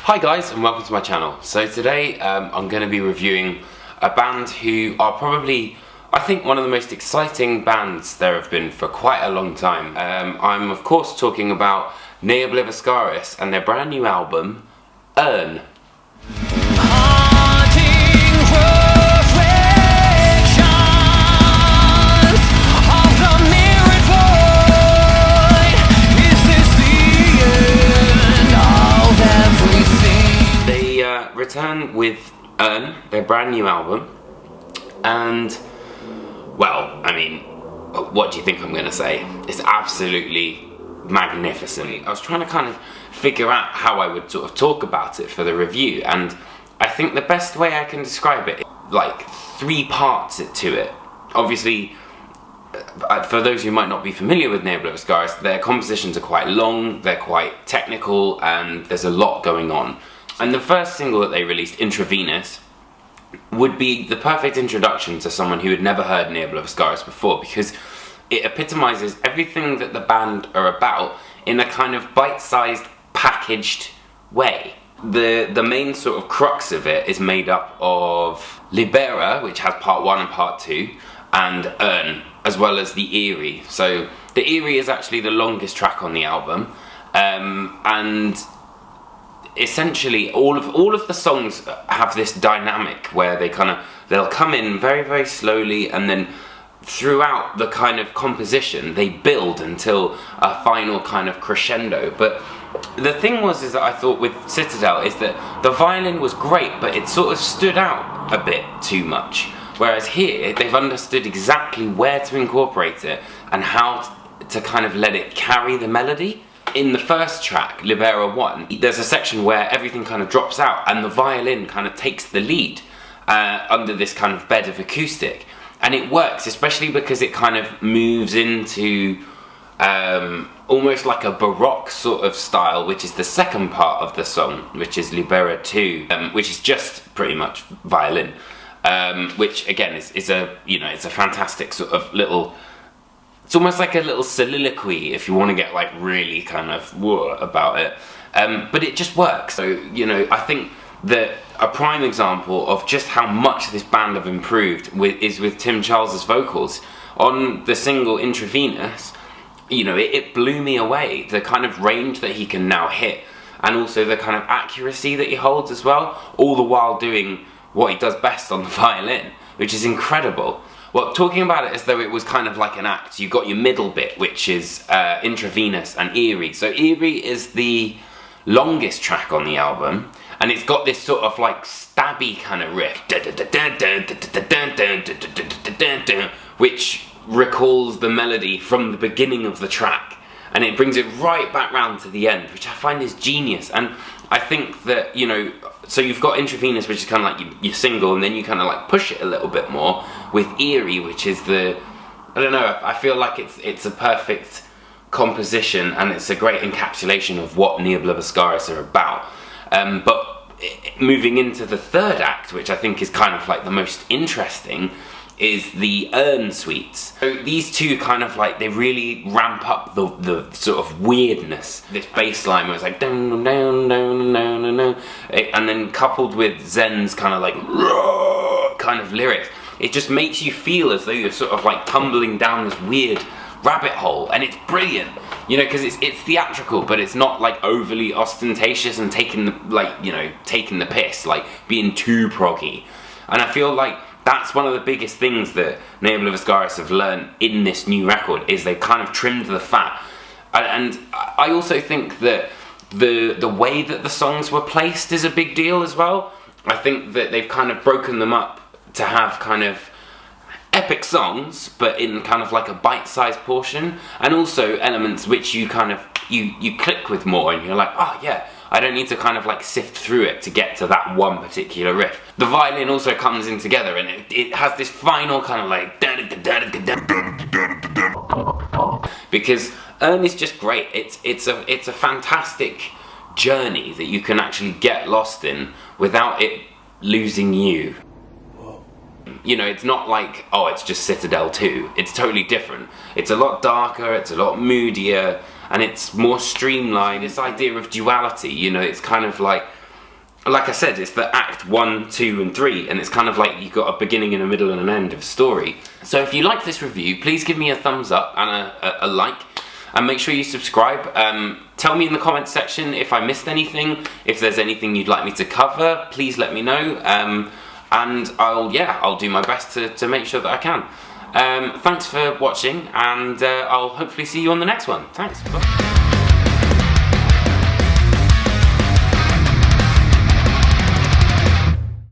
Hi guys, and welcome to my channel. So today I'm going to be reviewing a band who are probably, I think, one of the most exciting bands there have been for quite a long time. I'm of course talking about Obliviscaris and their brand new album, Earn. Return with Earn, their brand new album, and well, I mean, what do you think I'm going to say? It's absolutely magnificent. I was trying to kind of figure out how I would sort of talk about it for the review, and I think the best way I can describe it is like three parts to it. Obviously, for those who might not be familiar with Obliviscaris, their compositions are quite long, they're quite technical, and there's a lot going on. And the first single that they released, Intravenous, would be the perfect introduction to someone who had never heard Obliviscaris before, because it epitomizes everything that the band are about in a kind of bite-sized, packaged way. The main sort of crux of it is made up of Libera, which has part 1 and part 2, and Earn, as well as the Eerie. So the Eerie is actually the longest track on the album, and essentially all of the songs have this dynamic where they'll come in very, very slowly, and then throughout the kind of composition they build until a final kind of crescendo. But the thing is that I thought with Citadel is that the violin was great, but it sort of stood out a bit too much, whereas here they've understood exactly where to incorporate it and how to kind of let it carry the melody. In the first track, Libera 1, there's a section where everything kind of drops out and the violin kind of takes the lead under this kind of bed of acoustic. And it works, especially because it kind of moves into almost like a Baroque sort of style, which is the second part of the song, which is Libera 2, which is just pretty much violin, which again is a, you know, it's a fantastic sort of little. It's almost like a little soliloquy if you want to get like really kind of whoa about it, but it just works. So, you know, I think that a prime example of just how much this band have improved is with Tim Charles's vocals. On the single Intravenous, you know, it blew me away, the kind of range that he can now hit, and also the kind of accuracy that he holds as well, all the while doing what he does best on the violin, which is incredible. Well, talking about it as though it was kind of like an act, you've got your middle bit, which is Intravenous and Eerie. So Eerie is the longest track on the album, and it's got this sort of like stabby kind of riff, which recalls the melody from the beginning of the track, and it brings it right back round to the end, which I find is genius. And I think that, you know, so you've got Intravenous, which is kind of like your single, and then you kind of like push it a little bit more with Eerie, which is the, I don't know, I feel like it's a perfect composition, and it's a great encapsulation of what Obliviscaris are about. But moving into the third act, which I think is kind of like the most interesting, is the Earn suites. So these two kind of like, they really ramp up the sort of weirdness. This bass line where it's like down, down, down, down, down, down, and then coupled with Zen's kind of like kind of lyrics, it just makes you feel as though you're sort of like tumbling down this weird rabbit hole, and it's brilliant, you know, because it's theatrical, but it's not like overly ostentatious and taking the piss, like being too proggy. And I feel like that's one of the biggest things that Obliviscaris have learned in this new record, is they kind of trimmed the fat. And I also think that the way that the songs were placed is a big deal as well. I think that they've kind of broken them up to have kind of epic songs, but in kind of like a bite-sized portion, and also elements which you kind of, you click with more, and you're like, oh yeah, I don't need to kind of like sift through it to get to that one particular riff. The violin also comes in together, and it has this final kind of like because Earn is just great. It's a fantastic journey that you can actually get lost in without it losing you. You know, it's not like, oh, it's just Citadel 2. It's totally different. It's a lot darker, it's a lot moodier, and it's more streamlined. This idea of duality, you know, it's kind of like like I said, it's the act 1, 2 and 3, and it's kind of like you've got a beginning and a middle and an end of a story. So if you like this review, please give me a thumbs up and a like, and make sure you subscribe. Tell me in the comments section if I missed anything, if there's anything you'd like me to cover, please let me know, and I'll do my best to make sure that I can. Thanks for watching, and I'll hopefully see you on the next one. Thanks, bye.